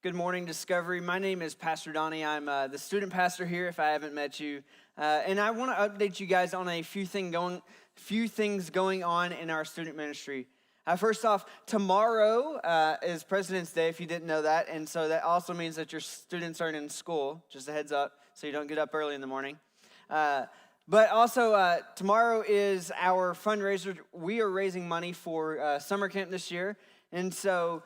Good morning, Discovery. My name is Pastor Donnie. I'm the student pastor here, if I haven't met you. And I want to update you guys on a few things going on in our student ministry. First off, tomorrow is President's Day, if you didn't know that. And so that also means that your students aren't in school. Just a heads up, so you don't get up early in the morning. But also, tomorrow is our fundraiser. We are raising money for summer camp this year. And so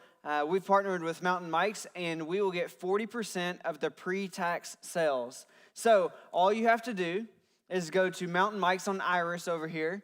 we've partnered with Mountain Mike's, and we will get 40% of the pre-tax sales. So all you have to do is go to Mountain Mike's on Iris over here,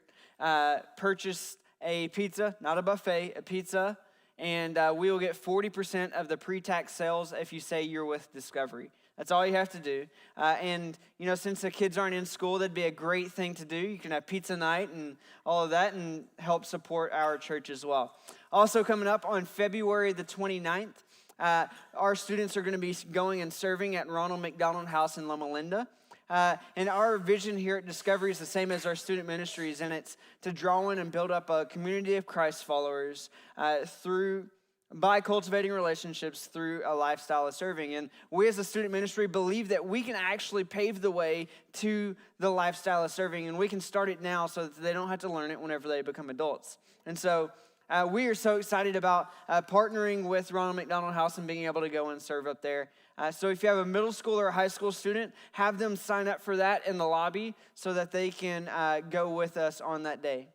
purchase a pizza, not a buffet, a pizza, and we will get 40% of the pre-tax sales if you say you're with Discovery. That's all you have to do. And, you know, since the kids aren't in school, that'd be a great thing to do. You can have pizza night and all of that and help support our church as well. Also coming up on February the 29th, our students are going to be going and serving at Ronald McDonald House in Loma Linda. And our vision here at Discovery is the same as our student ministries, and it's to draw in and build up a community of Christ followers by cultivating relationships through a lifestyle of serving. And we as a student ministry believe that we can actually pave the way to the lifestyle of serving, and we can start it now so that they don't have to learn it whenever they become adults. And so we are so excited about partnering with Ronald McDonald House and being able to go and serve up there. So if you have a middle school or a high school student, have them sign up for that in the lobby so that they can go with us on that day.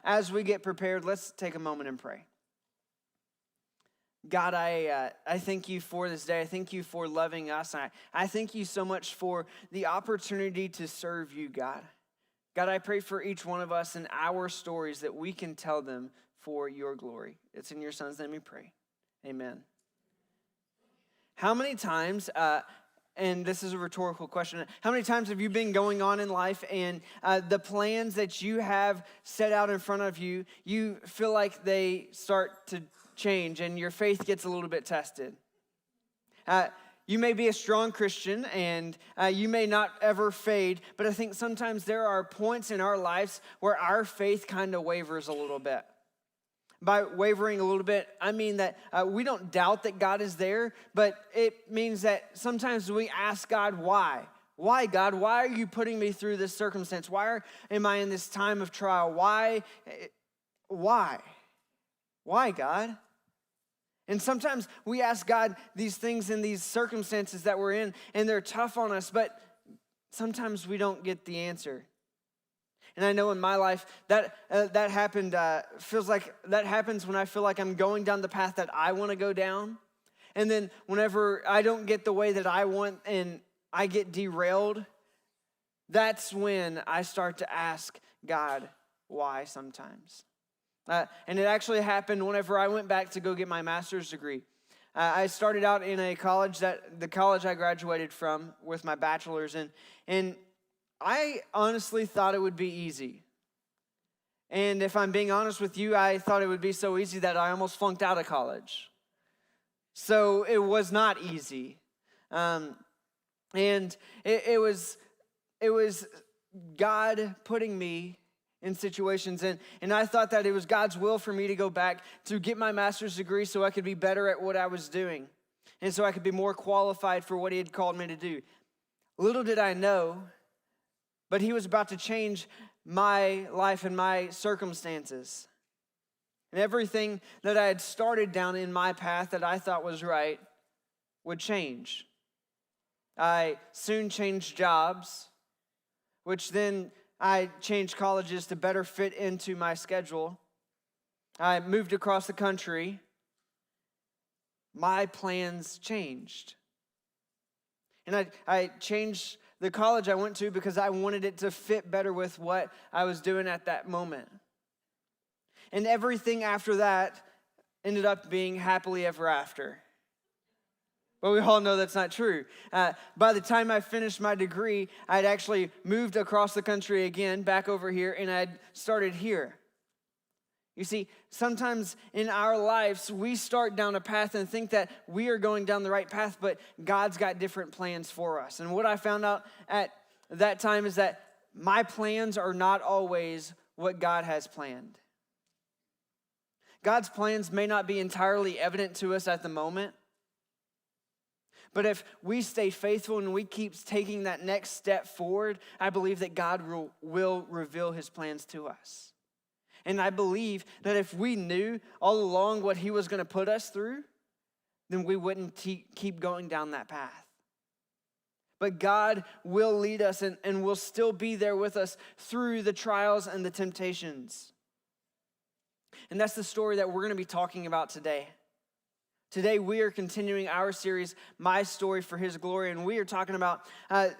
As we get prepared, let's take a moment and pray. God, I thank you for this day. I thank you for loving us. I thank you so much for the opportunity to serve you, God. God, I pray for each one of us and our stories that we can tell them for your glory. It's in your Son's name we pray. Amen. How many times, and this is a rhetorical question, how many times have you been going on in life and the plans that you have set out in front of you, you feel like they start to change and your faith gets a little bit tested? You may be a strong Christian and you may not ever fade, but I think sometimes there are points in our lives where our faith kind of wavers a little bit. By wavering a little bit, I mean that we don't doubt that God is there, but it means that sometimes we ask God, why? Why, God? Why are you putting me through this circumstance? Why am I in this time of trial? Why? Why, God? And sometimes we ask God these things in these circumstances that we're in, and they're tough on us, but sometimes we don't get the answer. And I know in my life that happened, feels like that happens when I feel like I'm going down the path that I want to go down. And then whenever I don't get the way that I want and I get derailed, that's when I start to ask God why sometimes. And it actually happened whenever I went back to go get my master's degree. I started out in the college I graduated from with my bachelor's, and I honestly thought it would be easy. And if I'm being honest with you, I thought it would be so easy that I almost flunked out of college. So it was not easy. And it was God putting me in situations, and I thought that it was God's will for me to go back to get my master's degree so I could be better at what I was doing and so I could be more qualified for what he had called me to do. Little did I know, but he was about to change my life and my circumstances. And everything that I had started down in my path that I thought was right would change. I soon changed jobs, which then I changed colleges to better fit into my schedule. I moved across the country. My plans changed. And I changed the college I went to because I wanted it to fit better with what I was doing at that moment. And everything after that ended up being happily ever after. But we all know that's not true. By the time I finished my degree, I'd actually moved across the country again, back over here, and I'd started here. You see, sometimes in our lives, we start down a path and think that we are going down the right path, but God's got different plans for us. And what I found out at that time is that my plans are not always what God has planned. God's plans may not be entirely evident to us at the moment, But if we stay faithful and we keep taking that next step forward, I believe that God will reveal his plans to us. And I believe that if we knew all along what he was going to put us through, then we wouldn't keep going down that path. But God will lead us and will still be there with us through the trials and the temptations. And that's the story that we're going to be talking about today. Today we are continuing our series, My Story for His Glory, and we are talking about,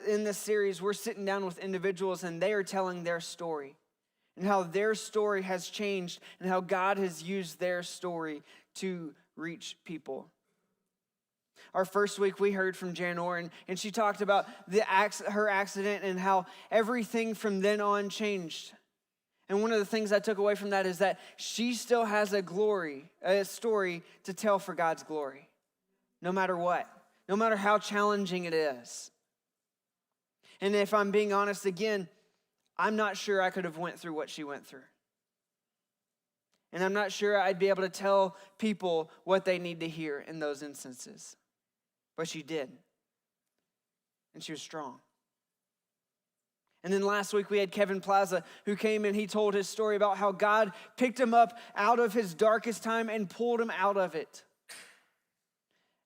in this series, we're sitting down with individuals and they are telling their story and how their story has changed and how God has used their story to reach people. Our first week, we heard from Janor, and she talked about her accident and how everything from then on changed. And one of the things I took away from that is that she still has a story to tell for God's glory, no matter what, no matter how challenging it is. And if I'm being honest again, I'm not sure I could have went through what she went through. And I'm not sure I'd be able to tell people what they need to hear in those instances. But she did. And she was strong. And then last week we had Kevin Plaza who came and he told his story about how God picked him up out of his darkest time and pulled him out of it.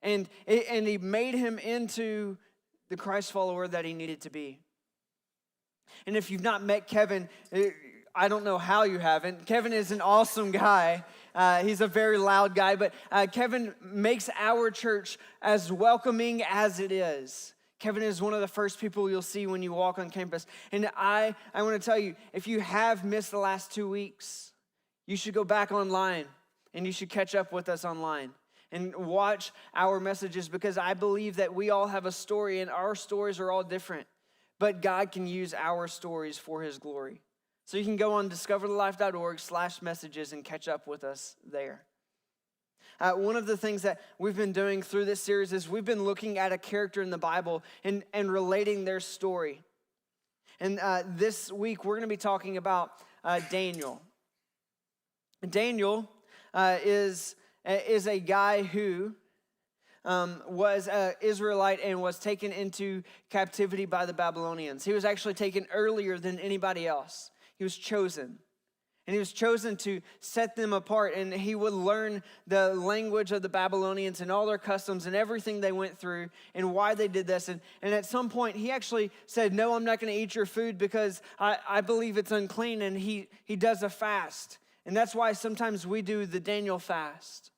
And he made him into the Christ follower that he needed to be. And if you've not met Kevin, I don't know how you haven't. Kevin is an awesome guy. He's a very loud guy, but Kevin makes our church as welcoming as it is. Kevin is one of the first people you'll see when you walk on campus. And I want to tell you, if you have missed the last 2 weeks, you should go back online and you should catch up with us online and watch our messages, because I believe that we all have a story and our stories are all different, but God can use our stories for his glory. So you can go on discoverthelife.org/messages and catch up with us there. One of the things that we've been doing through this series is we've been looking at a character in the Bible and relating their story. And this week we're going to be talking about Daniel. Daniel is a guy who was an Israelite and was taken into captivity by the Babylonians. He was actually taken earlier than anybody else. He was chosen. And he was chosen to set them apart, and he would learn the language of the Babylonians and all their customs and everything they went through and why they did this. And at some point, he actually said, no, I'm not going to eat your food because I believe it's unclean, and he does a fast. And that's why sometimes we do the Daniel fast,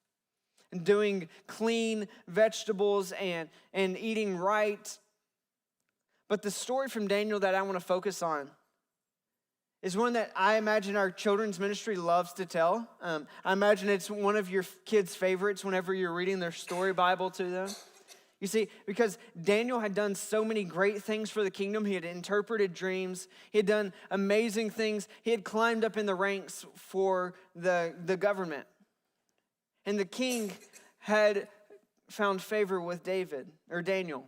and doing clean vegetables and eating right. But the story from Daniel that I want to focus on is one that I imagine our children's ministry loves to tell. I imagine it's one of your kids' favorites whenever you're reading their story Bible to them. You see, because Daniel had done so many great things for the kingdom. He had interpreted dreams. He had done amazing things. He had climbed up in the ranks for the government. And the king had found favor with Daniel.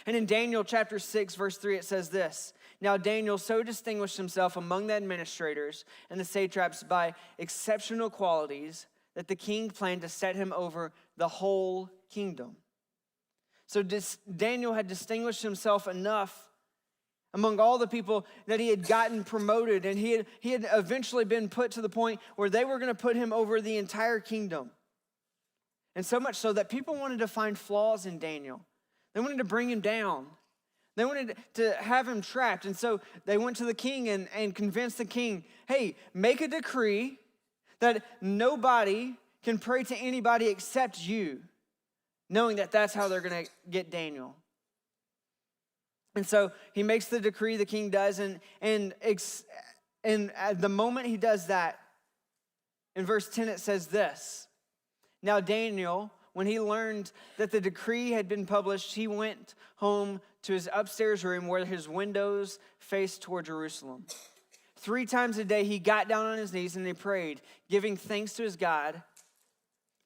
And in Daniel chapter 6, verse 3, it says this: Now Daniel so distinguished himself among the administrators and the satraps by exceptional qualities that the king planned to set him over the whole kingdom. So Daniel had distinguished himself enough among all the people that he had gotten promoted, and he had eventually been put to the point where they were going to put him over the entire kingdom. And so much so that people wanted to find flaws in Daniel. They wanted to bring him down. They wanted to have him trapped. And so they went to the king and convinced the king, hey, make a decree that nobody can pray to anybody except you, knowing that that's how they're going to get Daniel. And so he makes the decree, the king does, and at the moment he does that, in verse 10 it says this: Now Daniel, when he learned that the decree had been published, he went home to his upstairs room where his windows faced toward Jerusalem. 3 times a day he got down on his knees and he prayed, giving thanks to his God,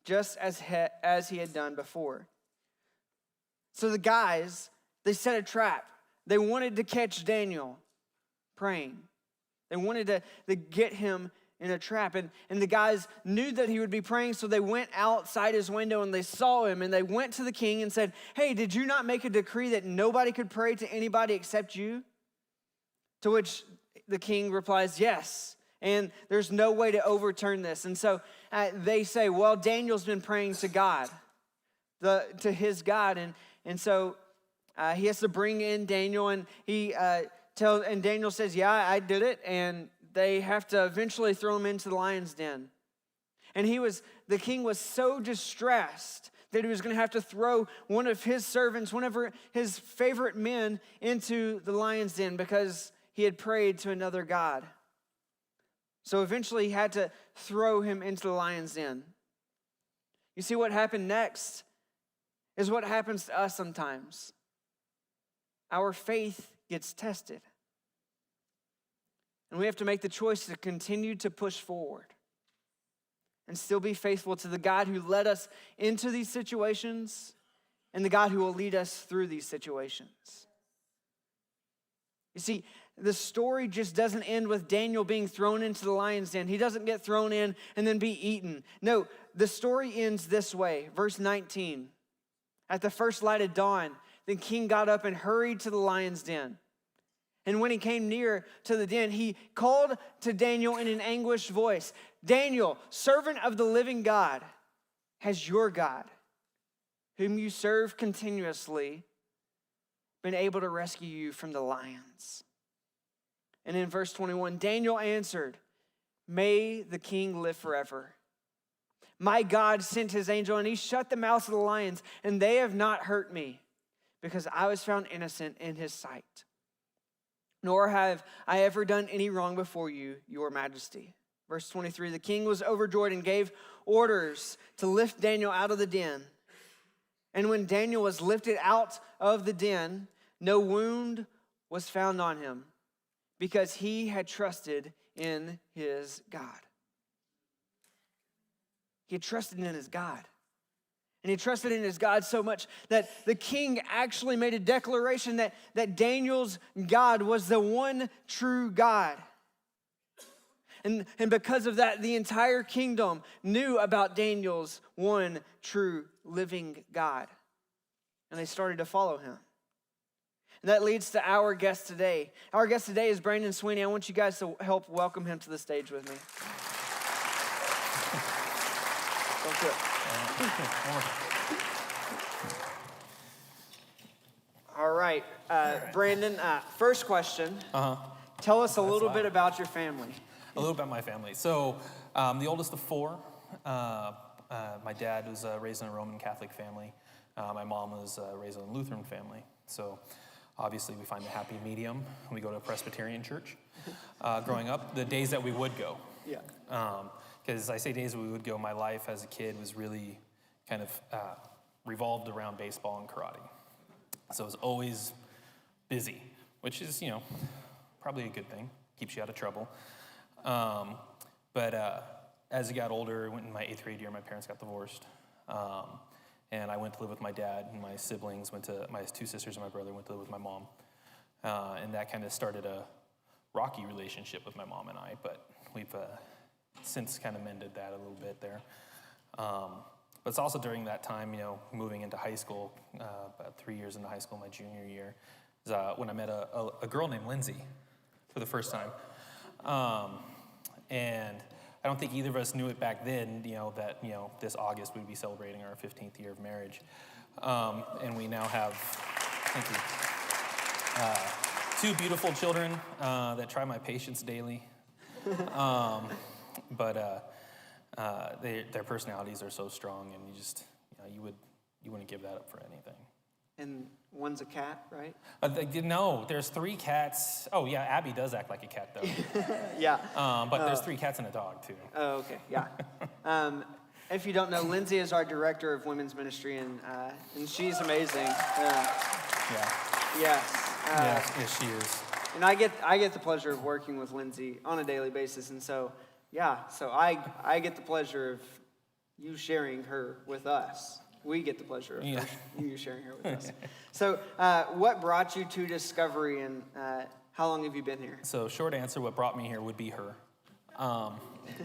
just as he had done before. So the guys, they set a trap. They wanted to catch Daniel praying. They wanted to get him in a trap. And the guys knew that he would be praying, so they went outside his window and they saw him, and they went to the king and said, "Hey, did you not make a decree that nobody could pray to anybody except you?" To which the king replies, "Yes, and there's no way to overturn this." And so they say, "Well, Daniel's been praying to God, to his God." And so he has to bring in Daniel, and and Daniel says, "Yeah, I did it." And they have to eventually throw him into the lion's den. And the king was so distressed that he was going to have to throw one of his servants, one of his favorite men, into the lion's den because he had prayed to another god. So eventually he had to throw him into the lion's den. You see, what happened next is what happens to us sometimes. Our faith gets tested. And we have to make the choice to continue to push forward and still be faithful to the God who led us into these situations and the God who will lead us through these situations. You see, the story just doesn't end with Daniel being thrown into the lion's den. He doesn't get thrown in and then be eaten. No, the story ends this way. Verse 19. At the first light of dawn, the king got up and hurried to the lion's den. And when he came near to the den, he called to Daniel in an anguished voice, "Daniel, servant of the living God, has your God, whom you serve continuously, been able to rescue you from the lions?" And in verse 21, Daniel answered, "May the king live forever. My God sent his angel, and he shut the mouths of the lions, and they have not hurt me, because I was found innocent in his sight. Nor have I ever done any wrong before you, your majesty." Verse 23, the king was overjoyed and gave orders to lift Daniel out of the den. And when Daniel was lifted out of the den, no wound was found on him, because he had trusted in his God. He had trusted in his God. And he trusted in his God so much that the king actually made a declaration that Daniel's God was the one true God. And because of that, the entire kingdom knew about Daniel's one true living God. And they started to follow him. And that leads to our guest today. Our guest today is Brandon Sweeney. I want you guys to help welcome him to the stage with me. Don't do it. All right, Brandon, first question. Tell us a little bit about your family. A little about my family. So I'm the oldest of four. My dad was raised in a Roman Catholic family. My mom was raised in a Lutheran family. So obviously we find the happy medium. We go to a Presbyterian church. Growing up, the days that we would go. Yeah. Because I say days we would go, my life as a kid was really kind of revolved around baseball and karate. So it was always busy, which is, probably a good thing. Keeps you out of trouble. But as I got older, went in my 8th grade year, my parents got divorced. And I went to live with my dad, and my siblings my 2 sisters and my brother went to live with my mom. And that kind of started a rocky relationship with my mom and I, but we've since kind of mended that a little bit there. But it's also during that time, moving into high school, about 3 years into high school, my junior year, is when I met a girl named Lindsay for the first time. And I don't think either of us knew it back then, that, this August we'd be celebrating our 15th year of marriage. And we now have, thank you, 2 beautiful children that try my patience daily. But their personalities are so strong, and you wouldn't give that up for anything. And one's a cat, right? No, there's 3 cats. Oh yeah, Abby does act like a cat though. Yeah. But there's 3 cats and a dog too. Oh, okay, yeah. If you don't know, Lindsay is our director of women's ministry, and she's amazing. Yeah. Yes. Yes, she is. And I get the pleasure of working with Lindsay on a daily basis, and so I get the pleasure of you sharing her with us. We get the pleasure of you sharing her with us. So what brought you to Discovery, and how long have you been here? So short answer, what brought me here would be her.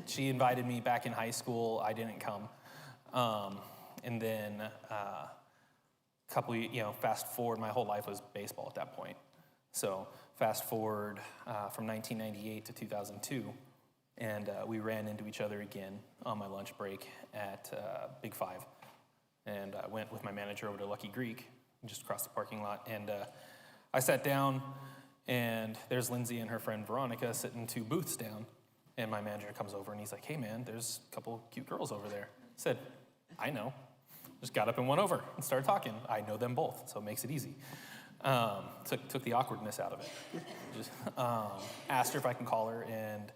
She invited me back in high school. I didn't come. And then fast forward, my whole life was baseball at that point. So fast forward from 1998 to 2002, and we ran into each other again on my lunch break at Big Five. And I went with my manager over to Lucky Greek, just across the parking lot. And I sat down, and there's Lindsay and her friend Veronica sitting 2 booths down. And my manager comes over, and he's like, hey, man, there's a couple cute girls over there. I said, I know. Just got up and went over and started talking. I know them both, so it makes it easy. Took the awkwardness out of it. Just asked her if I can call her, and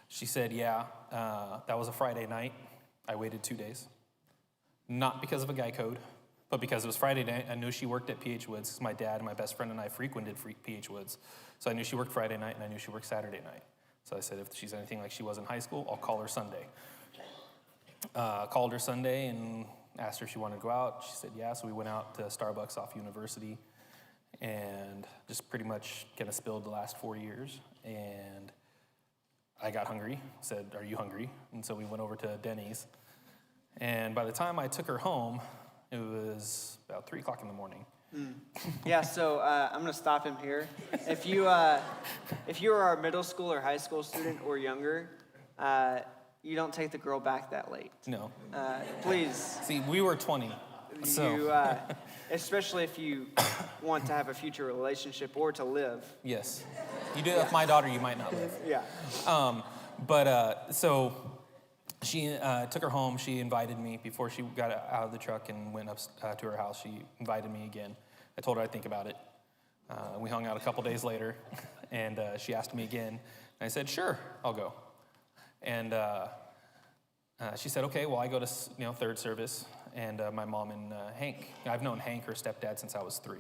she said, yeah. That was a Friday night. I waited 2 days. Not because of a guy code, but because it was Friday night. I knew she worked at PH Woods, because my dad and my best friend and I frequented PH Woods. So I knew she worked Friday night, and I knew she worked Saturday night. So I said, if she's anything like she was in high school, I'll call her Sunday. Called her Sunday and asked her if she wanted to go out. She said, yeah. So we went out to Starbucks off University and just pretty much kind of spilled the last 4 years. And I got hungry, said, are you hungry? And so we went over to Denny's. And by the time I took her home, it was about 3 o'clock in the morning. Yeah, so I'm going to stop him here. If you are a middle school or high school student or younger, you don't take the girl back that late. No. Please. See, we were 20. So. Especially if you want to have a future relationship or to live. Yes. You do that with my daughter, you might not live. Yeah. So she took her home. She invited me before she got out of the truck and went up to her house. She invited me again. I told her I'd think about it. We hung out a couple days later, and she asked me again. And I said, sure, I'll go. And she said, okay, well, I go to third service, and my mom and Hank. I've known Hank, her stepdad, since I was 3.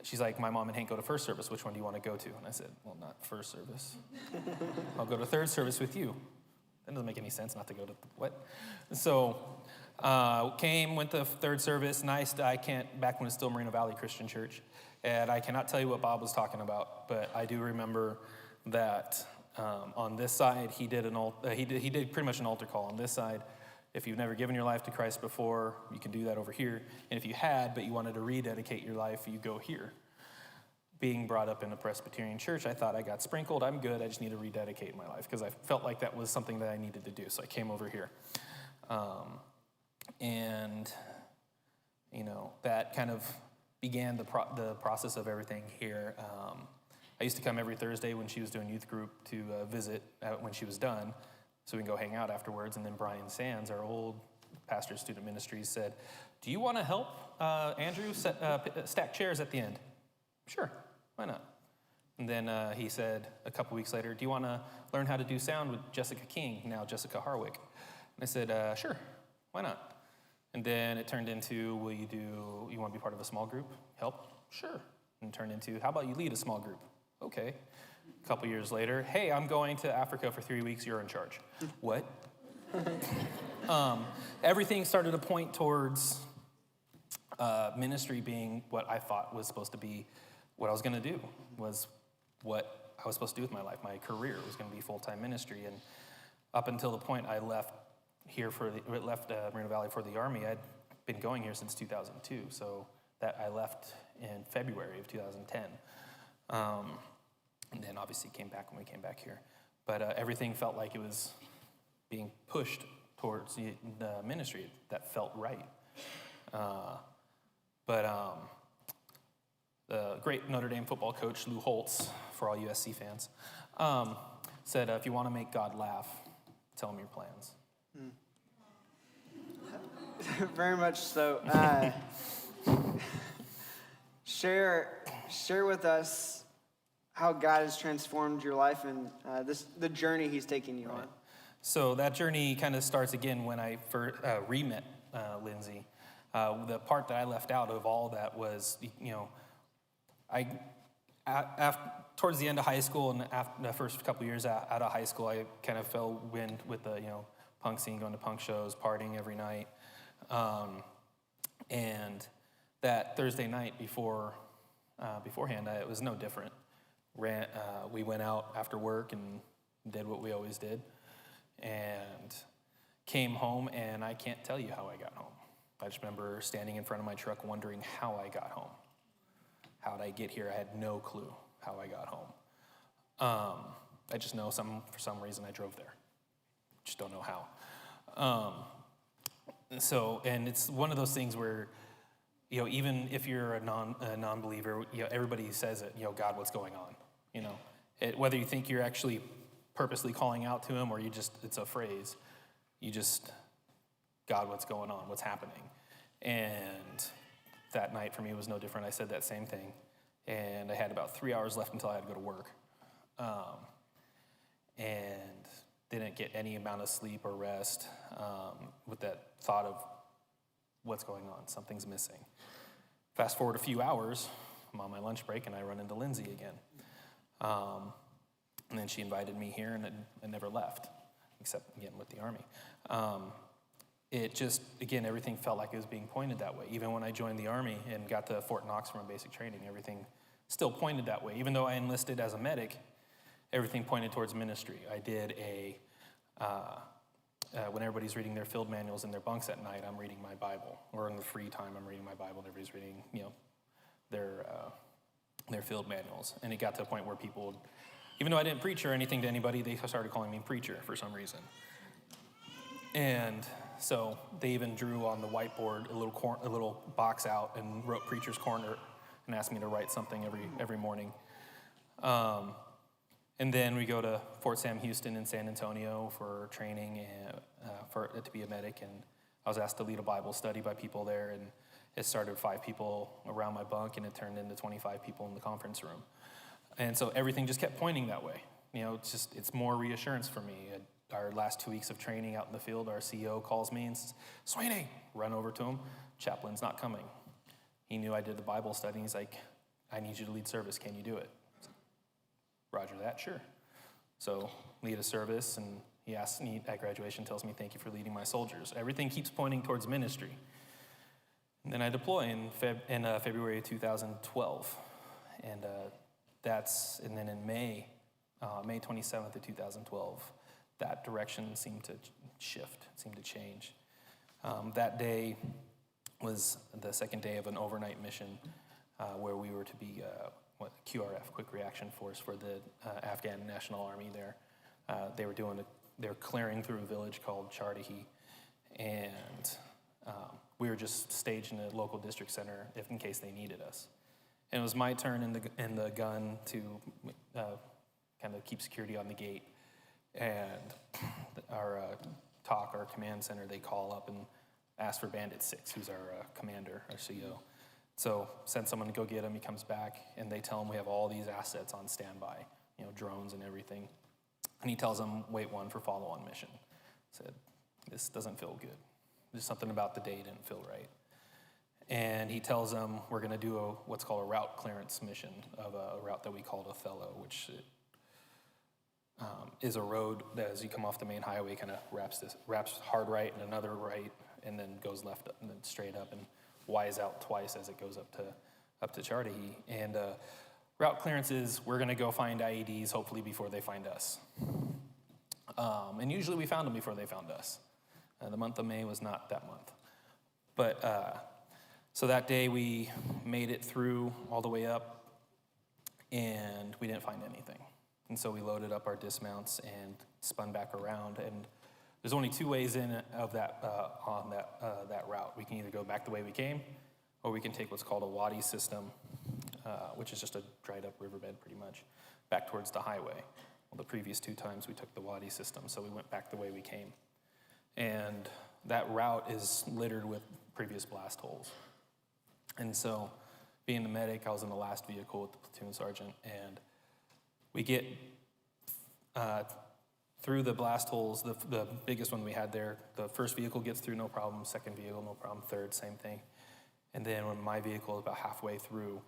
She's like, my mom and Hank go to first service. Which one do you want to go to? And I said, well, not first service. I'll go to third service with you. That doesn't make any sense not to go to what? So went to third service. Nice. Back when it was still Moreno Valley Christian Church. And I cannot tell you what Bob was talking about, but I do remember that on this side, he did pretty much an altar call. On this side, if you've never given your life to Christ before, you can do that over here. And if you had, but you wanted to rededicate your life, you go here. Being brought up in a Presbyterian church, I thought I got sprinkled. I'm good. I just need to rededicate my life because I felt like that was something that I needed to do. So I came over here. That kind of began the process of everything here. I used to come every Thursday when she was doing youth group to visit when she was done, so we can go hang out afterwards. And then Brian Sands, our old pastor of student ministries, said, do you want to help Andrew stack chairs at the end? Sure, why not? And then he said a couple weeks later, do you want to learn how to do sound with Jessica King, now Jessica Harwick? And I said, sure, why not? And then it turned into, you want to be part of a small group? Help? Sure. And it turned into, how about you lead a small group? Okay. A couple years later, hey, I'm going to Africa for 3 weeks, you're in charge. What? Everything started to point towards ministry being what I thought was supposed to be what I was going to do, was what I was supposed to do with my life. My career was going to be full-time ministry. And up until the point I left Moreno Valley for the Army, I'd been going here since 2002. So that I left in February of 2010. And then obviously came back when we came back here. But everything felt like it was being pushed towards the ministry that felt right. The great Notre Dame football coach, Lou Holtz, for all USC fans, said, if you want to make God laugh, tell him your plans. Very much so. Share with us how God has transformed your life and the journey he's taking you on. So that journey kind of starts again when I first re-met Lindsay. The part that I left out of all that was, towards the end of high school and after the first couple years out of high school, I kind of fell wind with the punk scene, going to punk shows, partying every night. And that Thursday night beforehand, it was no different. We went out after work and did what we always did, and came home, and I can't tell you how I got home. I just remember standing in front of my truck wondering how I got home. How did I get here? I had no clue how I got home. I just know for some reason I drove there. Just don't know how. And it's one of those things where, even if you're a non-believer, everybody says it, God, what's going on? Whether you think you're actually purposely calling out to him or it's a phrase, God, what's going on? What's happening? And that night for me was no different. I said that same thing. And I had about 3 hours left until I had to go to work. And didn't get any amount of sleep or rest with that thought of what's going on, something's missing. Fast forward a few hours, I'm on my lunch break and I run into Lindsay again. And then she invited me here and I never left, except again with the Army. It just, again, everything felt like it was being pointed that way. Even when I joined the Army and got to Fort Knox for my basic training, everything still pointed that way. Even though I enlisted as a medic, everything pointed towards ministry. I did when everybody's reading their field manuals in their bunks at night, I'm reading my Bible. Or in the free time, I'm reading my Bible, and everybody's reading, their field manuals. And it got to a point where people, even though I didn't preach or anything to anybody, they started calling me preacher for some reason. And so they even drew on the whiteboard a little box out and wrote Preacher's Corner and asked me to write something every morning. And then we go to Fort Sam Houston in San Antonio for training and to be a medic. And I was asked to lead a Bible study by people there. And it started 5 people around my bunk, and it turned into 25 people in the conference room. And so everything just kept pointing that way. It's more reassurance for me. Our last 2 weeks of training out in the field, our CEO calls me and says, Sweeney, run over to him. Chaplain's not coming. He knew I did the Bible study. And he's like, I need you to lead service. Can you do it? Roger that, sure. So lead a service, and he asks me at graduation, tells me, thank you for leading my soldiers. Everything keeps pointing towards ministry. And then I deploy in February of 2012. And then in May 27th of 2012, that direction seemed to shift, seemed to change. That day was the second day of an overnight mission where we were to be QRF, Quick Reaction Force, for the Afghan National Army there. They were clearing through a village called Chardahi, and we were just staged in a local district center in case they needed us. And it was my turn in the gun to kind of keep security on the gate. And our command center, they call up and ask for Bandit 6, who's our commander, our CO. So send someone to go get him. He comes back, and they tell him we have all these assets on standby, drones and everything. And he tells them, wait 1 for follow-on mission. Said, this doesn't feel good. There's something about the day didn't feel right. And he tells them we're going to do what's called a route clearance mission of a route that we called Othello, which is a road that, as you come off the main highway, kind of wraps hard right and another right, and then goes left and then straight up and Y's out twice as it goes up to Chardahi. And route clearance is we're going to go find IEDs, hopefully before they find us. And usually we found them before they found us. The month of May was not that month. But so that day we made it through all the way up, and we didn't find anything. And so we loaded up our dismounts and spun back around. And there's only 2 ways in of that on that route. We can either go back the way we came, or we can take what's called a wadi system, which is just a dried up riverbed pretty much, back towards the highway. Well, the previous 2 times we took the wadi system, so we went back the way we came. And that route is littered with previous blast holes. And so being the medic, I was in the last vehicle with the platoon sergeant, and we get through the blast holes, the biggest one we had there. The first vehicle gets through, no problem. Second vehicle, no problem. Third, same thing. And then when my vehicle is about halfway through,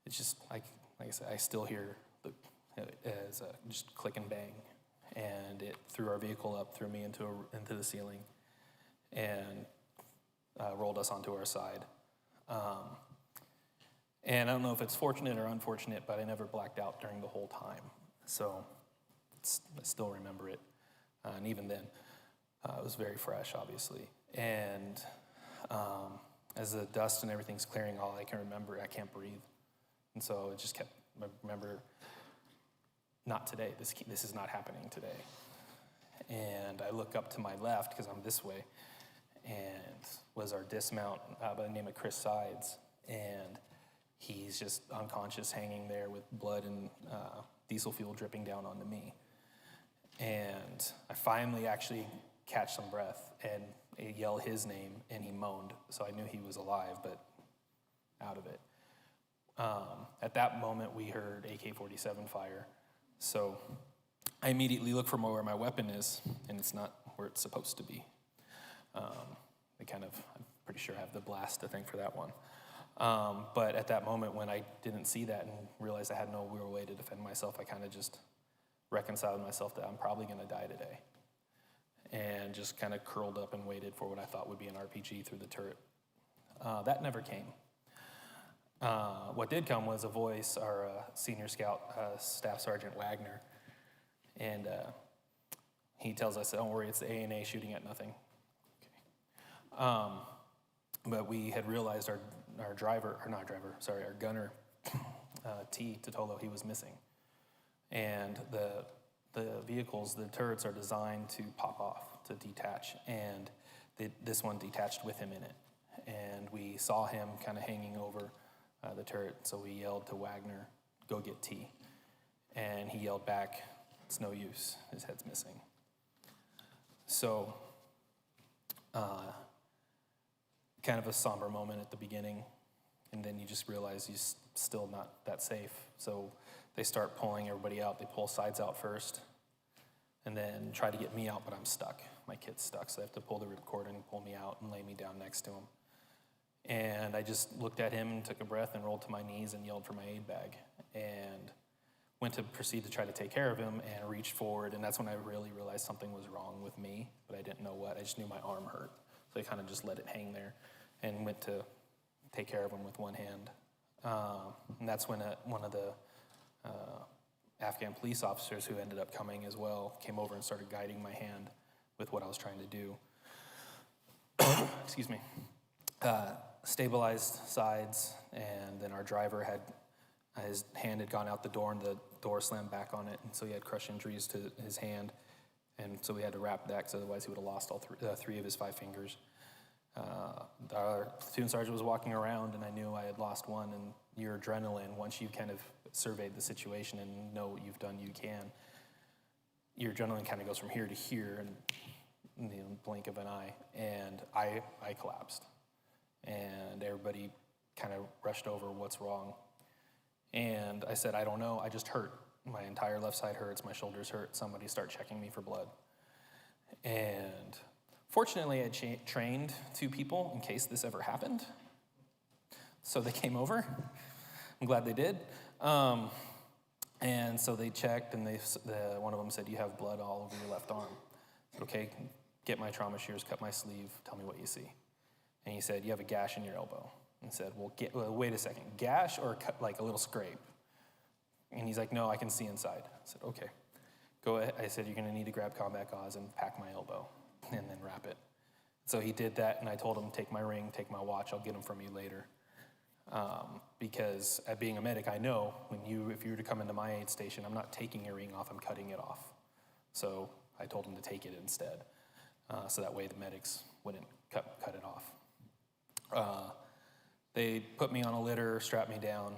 it's just, like I said, I still hear just click and bang. And it threw our vehicle up, threw me into the ceiling, and rolled us onto our side. And I don't know if it's fortunate or unfortunate, but I never blacked out during the whole time. So I still remember it. And even then, it was very fresh, obviously. And as the dust and everything's clearing, all I can remember, I can't breathe. And so it just kept, I remember, not today. This is not happening today. And I look up to my left, because I'm this way, and was our dismount by the name of Chris Sides. And he's just unconscious, hanging there with blood and diesel fuel dripping down onto me. And I finally actually catch some breath and yell his name, and he moaned. So I knew he was alive, but out of it. At that moment, we heard AK-47 fire. So I immediately look for where my weapon is, and it's not where it's supposed to be. I'm pretty sure I have the blast, I think, for that one. But at that moment, when I didn't see that and realized I had no real way to defend myself, I kind of just reconciled myself that I'm probably going to die today. And just kind of curled up and waited for what I thought would be an RPG through the turret. That never came. What did come was a voice, our senior scout, Staff Sergeant Wagner, and he tells us, don't worry, it's the A&A shooting at nothing. Okay. But we had realized our gunner, T. Totolo, he was missing. And the vehicles, the turrets are designed to pop off, to detach, and this one detached with him in it. And we saw him kind of hanging over the turret, so we yelled to Wagner, go get T. And he yelled back, it's no use, his head's missing. So, kind of a somber moment at the beginning, and then you just realize you're still not that safe. So they start pulling everybody out. They pull Sides out first, and then try to get me out, but I'm stuck. My kid's stuck, so they have to pull the ripcord and pull me out and lay me down next to him. And I just looked at him and took a breath and rolled to my knees and yelled for my aid bag, and went to proceed to try to take care of him and reached forward, and that's when I really realized something was wrong with me, but I didn't know what. I just knew my arm hurt, so I kind of just let it hang there and went to take care of him with one hand. And that's when one of the Afghan police officers, who ended up coming as well, came over and started guiding my hand with what I was trying to do. Excuse me. Stabilized Sides, and then our driver had, his hand had gone out the door and the door slammed back on it, and so he had crush injuries to his hand, and so we had to wrap that, because otherwise he would have lost all three of his 5 fingers. Our platoon sergeant was walking around, and I knew I had lost one, and your adrenaline, once you kind of surveyed the situation and know what you've done, you can, your adrenaline kind of goes from here to here in the blink of an eye, and I collapsed. And everybody kind of rushed over, what's wrong? And I said, I don't know, I just hurt. My entire left side hurts, my shoulders hurt, somebody start checking me for blood. And fortunately, I trained 2 people in case this ever happened. So they came over. I'm glad they did. And so they checked, and one of them said, you have blood all over your left arm. I said, okay, get my trauma shears, cut my sleeve, tell me what you see. And he said, you have a gash in your elbow. And I said, well, wait a second, gash or cut, like a little scrape? And he's like, no, I can see inside. I said, okay, go ahead. I said, you're gonna need to grab combat gauze and pack my elbow and then wrap it. So he did that, and I told him, take my ring, take my watch, I'll get them from you later. Because being a medic, I know if you were to come into my aid station, I'm not taking your ring off, I'm cutting it off. So I told him to take it instead. So that way the medics wouldn't cut it off. They put me on a litter, strapped me down,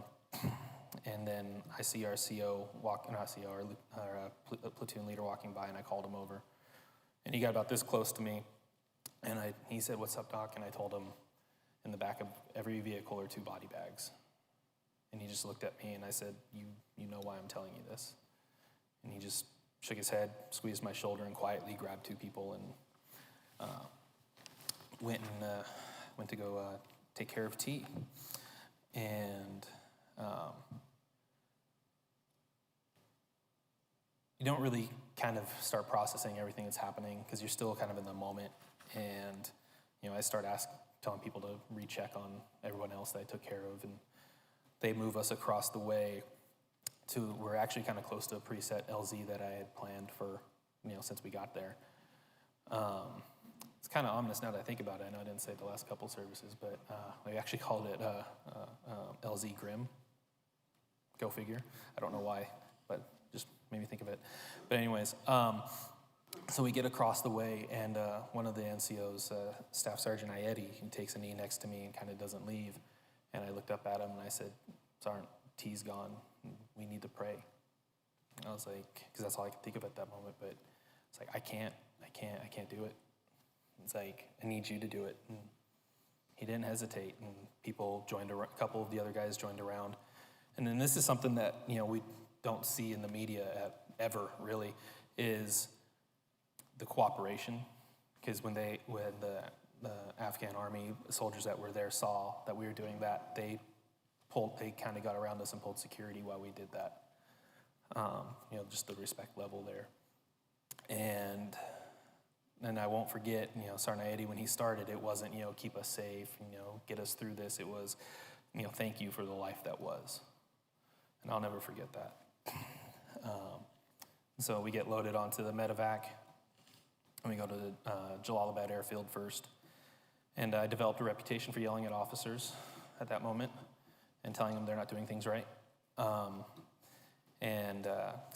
and then I see our CO our platoon leader walking by, and I called him over. And he got about this close to me, and he said, what's up, Doc? And I told him, in the back of every vehicle are 2 body bags. And he just looked at me, and I said, you know why I'm telling you this? And he just shook his head, squeezed my shoulder, and quietly grabbed 2 people and went to go take care of T. And you don't really kind of start processing everything that's happening, because you're still kind of in the moment. And I start telling people to recheck on everyone else that I took care of, and they move us across the way. we're actually kind of close to a preset LZ that I had planned for, since we got there. It's kind of ominous now that I think about it. I know I didn't say it the last couple services, but we actually called it LZ Grim. Go figure. I don't know why, but just made me think of it. But anyways, so we get across the way, and one of the NCOs, Staff Sergeant Ayeti, he takes a knee next to me and kind of doesn't leave. And I looked up at him and I said, "Sergeant, T's gone. We need to pray." And I was like, because that's all I could think of at that moment. But it's like, I can't do it. It's like, I need you to do it. And he didn't hesitate, and people joined. A couple of the other guys joined around. And then this is something that we don't see in the media ever really, is the cooperation. Because when the Afghan army soldiers that were there saw that we were doing that, they kind of got around us and pulled security while we did that. Just the respect level there. And I won't forget, Sergeant Ayeti, when he started, it wasn't, keep us safe, get us through this. It was, thank you for the life that was. And I'll never forget that. So we get loaded onto the medevac, and we go to the Jalalabad airfield first. And I developed a reputation for yelling at officers at that moment and telling them they're not doing things right. Because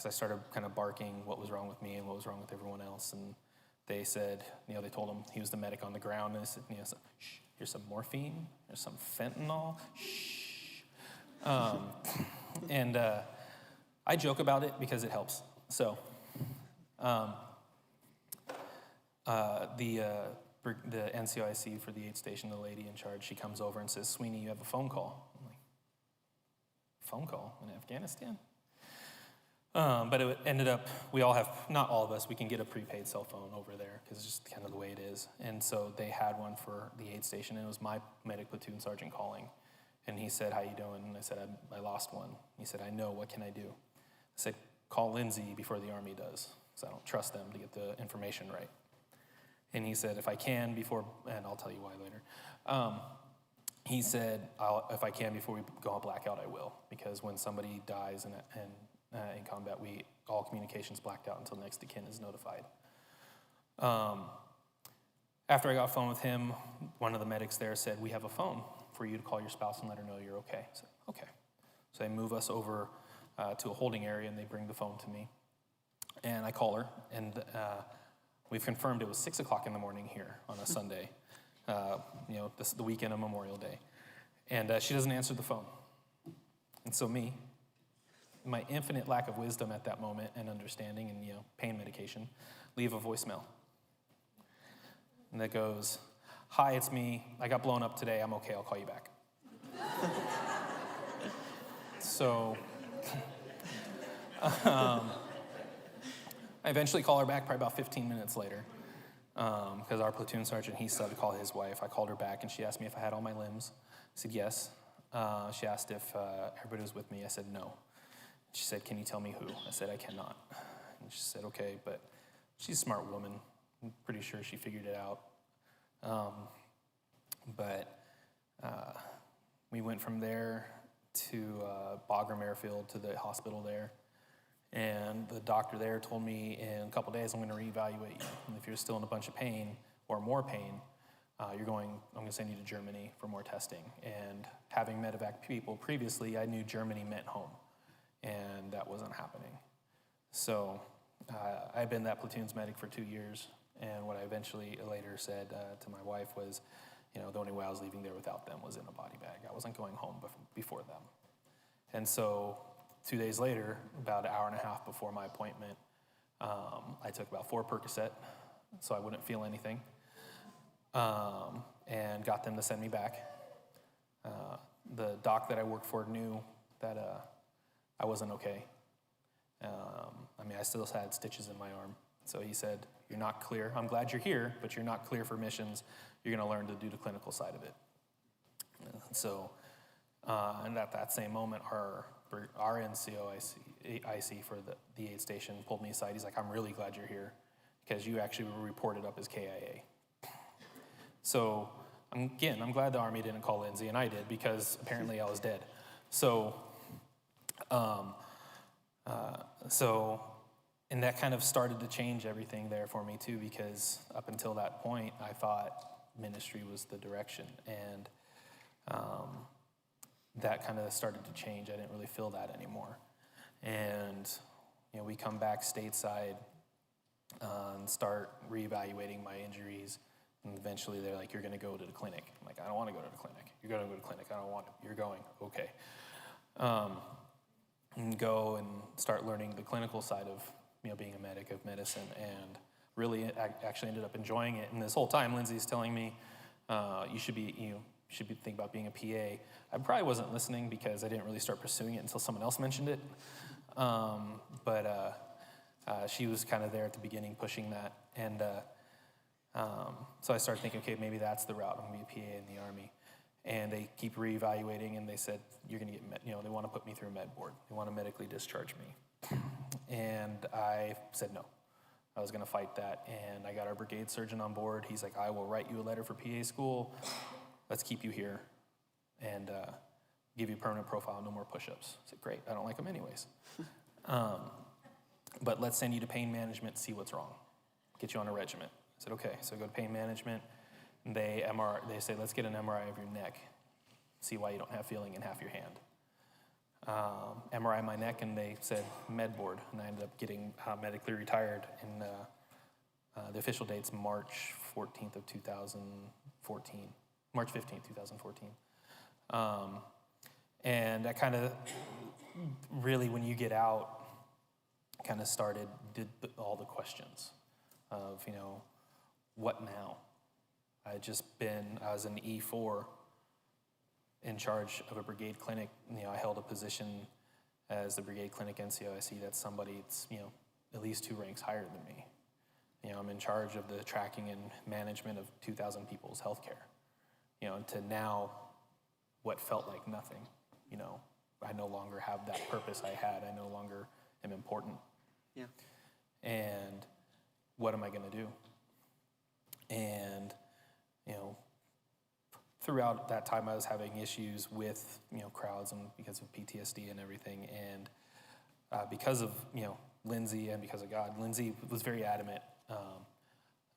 I started kind of barking what was wrong with me and what was wrong with everyone else. And they said, they told him he was the medic on the ground. And they said, "Shh, here's some morphine, here's some fentanyl, shh." I joke about it because it helps. So the NCOIC for the 8th station, the lady in charge, she comes over and says, "Sweeney, you have a phone call." I'm like, "Phone call in Afghanistan?" But it ended up, we all have, not all of us, we can get a prepaid cell phone over there because it's just kind of the way it is. And so they had one for the 8th station, and it was my medic platoon sergeant calling. And he said, "How you doing?" And I said, I lost one. He said, "I know, what can I do?" I said, "Call Lindsay before the Army does, because I don't trust them to get the information right." And he said, "If I can before," and I'll tell you why later. He said, "If I can before we go on blackout, I will, because when somebody dies in combat, all communications blacked out until next to kin is notified." After I got off the phone with him, one of the medics there said, "We have a phone for you to call your spouse and let her know you're okay." I said, "Okay." So they move us over to a holding area, and they bring the phone to me. And I call her, and we've confirmed it was 6 o'clock in the morning here on a Sunday, this the weekend of Memorial Day. And she doesn't answer the phone. And so my infinite lack of wisdom at that moment and understanding and, pain medication, leave a voicemail. And that goes, "Hi, it's me. I got blown up today. I'm okay. I'll call you back." So I eventually call her back probably about 15 minutes later because our platoon sergeant, he started to call his wife. I called her back, and she asked me if I had all my limbs. I said yes. She asked if everybody was with me. I said no. She said, "Can you tell me who?" I said, "I cannot." And she said, "Okay," but she's a smart woman. I'm pretty sure she figured it out. We went from there to Bagram Airfield to the hospital there. And the doctor there told me, in a couple days, I'm going to reevaluate you. And if you're still in a bunch of pain or more pain, I'm going to send you to Germany for more testing. And having medevac people previously, I knew Germany meant home. And that wasn't happening. So I've been that platoon's medic for 2 years. And what I eventually later said to my wife was, the only way I was leaving there without them was in a body bag. I wasn't going home before them. And so 2 days later, about an hour and a half before my appointment, I took about 4 Percocet so I wouldn't feel anything, and got them to send me back. The doc that I worked for knew that I wasn't okay. I still had stitches in my arm. So he said, "You're not clear. I'm glad you're here, but you're not clear for missions. You're going to learn to do the clinical side of it." So, and at that same moment, our NCOIC for the 8th station pulled me aside. He's like, "I'm really glad you're here because you actually were reported up as KIA." So, I'm glad the Army didn't call Lindsay, and I did because apparently I was dead. So, And that kind of started to change everything there for me too, because up until that point, I thought ministry was the direction, and that kind of started to change. I didn't really feel that anymore. And, we come back stateside and start reevaluating my injuries, and eventually they're like, you're going to go to the clinic. I'm like, I don't want to go to the clinic. You're going to go to the clinic. I don't want to. You're going. Okay. And go and start learning the clinical side of, being a medic of medicine, and really actually ended up enjoying it. And this whole time, Lindsay's telling me, you should be thinking about being a PA. I probably wasn't listening because I didn't really start pursuing it until someone else mentioned it. But she was kind of there at the beginning pushing that. And so I started thinking, okay, maybe that's the route. I'm going to be a PA in the Army. And they keep reevaluating, and they said, you're going to get, they want to put me through a med board. They want to medically discharge me. And I said no. I was going to fight that. And I got our brigade surgeon on board. He's like, I will write you a letter for PA school. Let's keep you here and give you a permanent profile, no more push-ups. I said, great. I don't like them anyways. But let's send you to pain management, see what's wrong. Get you on a regiment. I said, okay. So I go to pain management. And they say, let's get an MRI of your neck, see why you don't have feeling in half your hand. MRI my neck, and they said med board, and I ended up getting medically retired. And the official date's March 14th of 2014, March 15th, 2014. And that kind of really, when you get out, kind of all the questions of, what now? I was an E4 in charge of a brigade clinic. I held a position as the brigade clinic NCOIC. That's somebody that's, at least 2 ranks higher than me. I'm in charge of the tracking and management of 2,000 people's healthcare. To now what felt like nothing, I no longer have that purpose I had. I no longer am important. Yeah. And what am I going to do? And throughout that time, I was having issues with, crowds, and because of PTSD and everything. And because of, Lindsay, and because of God, Lindsay was very adamant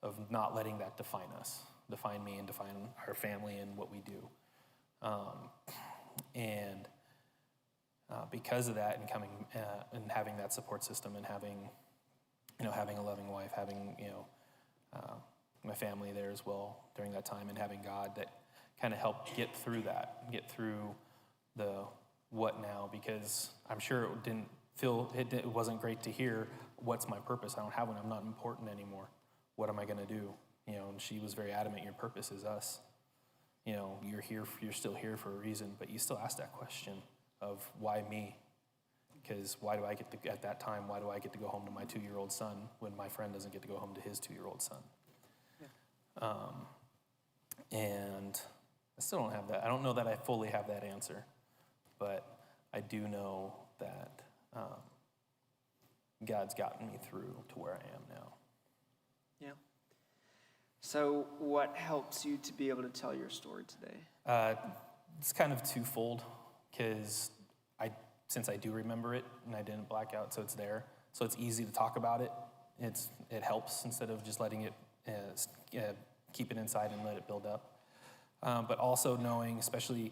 of not letting that define us, define me, and define our family and what we do. And because of that, and coming and having that support system, and having, having a loving wife, having, my family there as well during that time, and having God that kind of helped get through the what now, because I'm sure it wasn't great to hear, what's my purpose? I don't have one. I'm not important anymore. What am I going to do? And she was very adamant, your purpose is us. You're still here for a reason, but you still ask that question of why me? Because why do I get to, at that time, why do I get to go home to my 2-year-old son when my friend doesn't get to go home to his 2-year-old son? Yeah. And I still don't have that. I don't know that I fully have that answer, but I do know that God's gotten me through to where I am now. Yeah. So what helps you to be able to tell your story today? It's kind of twofold, because since I do remember it and I didn't black out, so it's there. So it's easy to talk about it. It helps instead of just letting it keep it inside and let it build up. But also knowing, especially,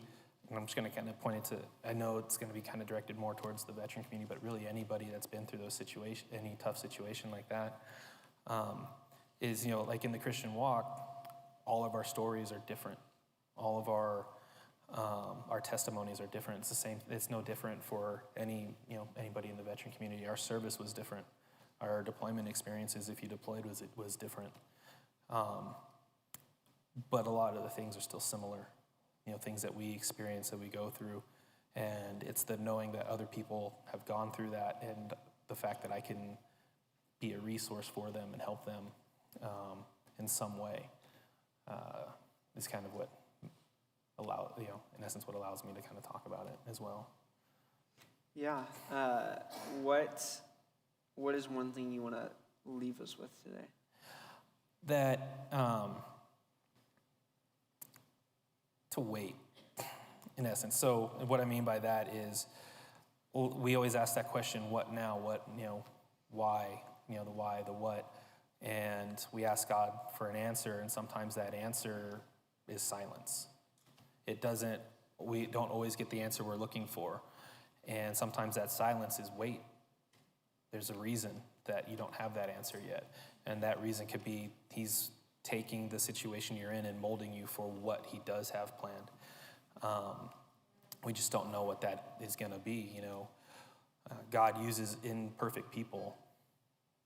and I'm just going to kind of point it to, I know it's going to be kind of directed more towards the veteran community, but really anybody that's been through those situations, any tough situation like that, is, like in the Christian walk, all of our stories are different. All of our testimonies are different. It's the same. It's no different for anybody in the veteran community. Our service was different. Our deployment experiences, if you deployed, was different. But a lot of the things are still similar. Things that we experience, that we go through, and it's the knowing that other people have gone through that, and the fact that I can be a resource for them and help them in some way is kind of what in essence, what allows me to kind of talk about it as well. Yeah. What is one thing you want to leave us with today? That to wait, in essence. So what I mean by that is we always ask that question, what now? What, why? The why, the what. And we ask God for an answer, and sometimes that answer is silence. We don't always get the answer we're looking for. And sometimes that silence is wait. There's a reason that you don't have that answer yet. And that reason could be he's taking the situation you're in and molding you for what he does have planned. We just don't know what that is going to be, God uses imperfect people,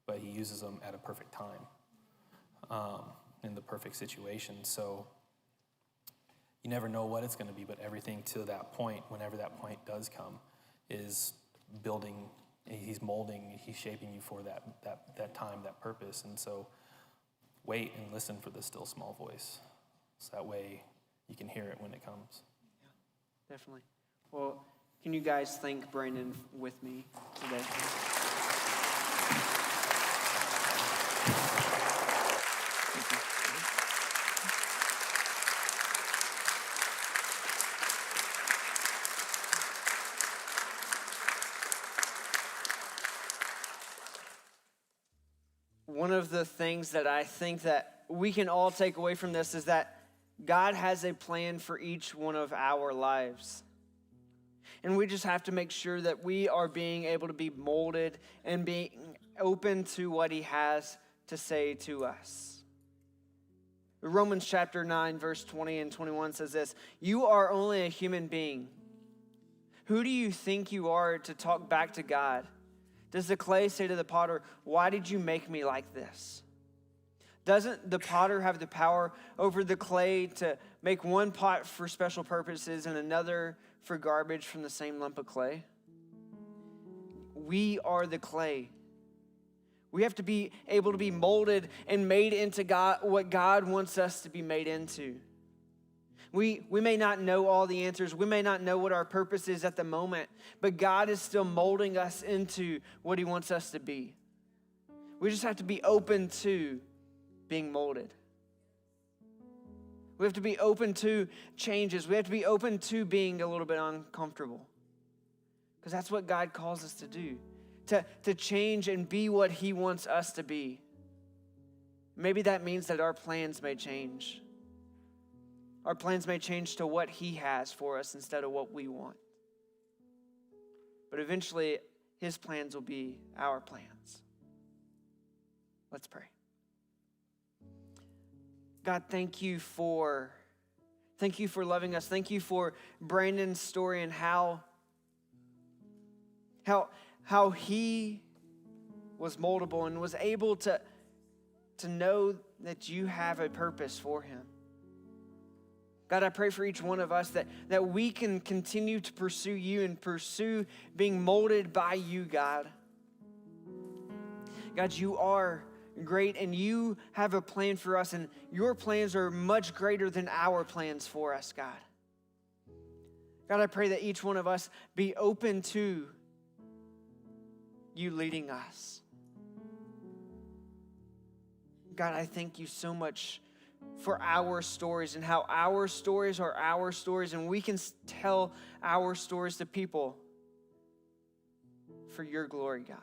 but he uses them at a perfect time, in the perfect situation. So you never know what it's going to be, but everything to that point, whenever that point does come, is building. He's molding, he's shaping you for that time, that purpose. And so wait and listen for the still small voice. So that way you can hear it when it comes. Yeah, definitely. Well, can you guys thank Brandon with me today? One of the things that I think that we can all take away from this is that God has a plan for each one of our lives. And we just have to make sure that we are being able to be molded and being open to what he has to say to us. Romans chapter 9, verse 20 and 21 says this, "You are only a human being. Who do you think you are to talk back to God? Does the clay say to the potter, 'Why did you make me like this?' Doesn't the potter have the power over the clay to make one pot for special purposes and another for garbage from the same lump of clay?" We are the clay. We have to be able to be molded and made into God, what God wants us to be made into. We may not know all the answers. We may not know what our purpose is at the moment, but God is still molding us into what he wants us to be. We just have to be open to being molded. We have to be open to changes. We have to be open to being a little bit uncomfortable, because that's what God calls us to do, to change and be what he wants us to be. Maybe that means that our plans may change. Our plans may change to what he has for us instead of what we want. But eventually, his plans will be our plans. Let's pray. God, thank you for loving us. Thank you for Brandon's story and how he was moldable and was able to know that you have a purpose for him. God, I pray for each one of us that we can continue to pursue you and pursue being molded by you, God. God, you are great and you have a plan for us, and your plans are much greater than our plans for us, God. God, I pray that each one of us be open to you leading us. God, I thank you so much for our stories and how our stories are our stories, and we can tell our stories to people for your glory, God.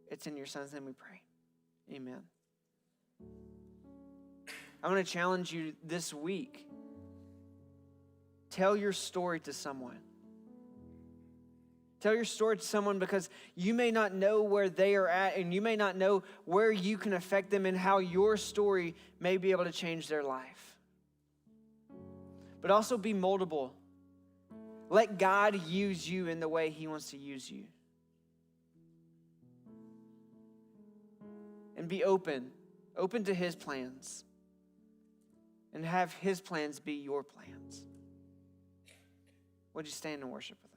It's in your son's name we pray. Amen. I want to challenge you this week. Tell your story to someone. Tell your story to someone, because you may not know where they are at, and you may not know where you can affect them and how your story may be able to change their life. But also be moldable. Let God use you in the way he wants to use you. And be open to his plans, and have his plans be your plans. Would you stand and worship with us?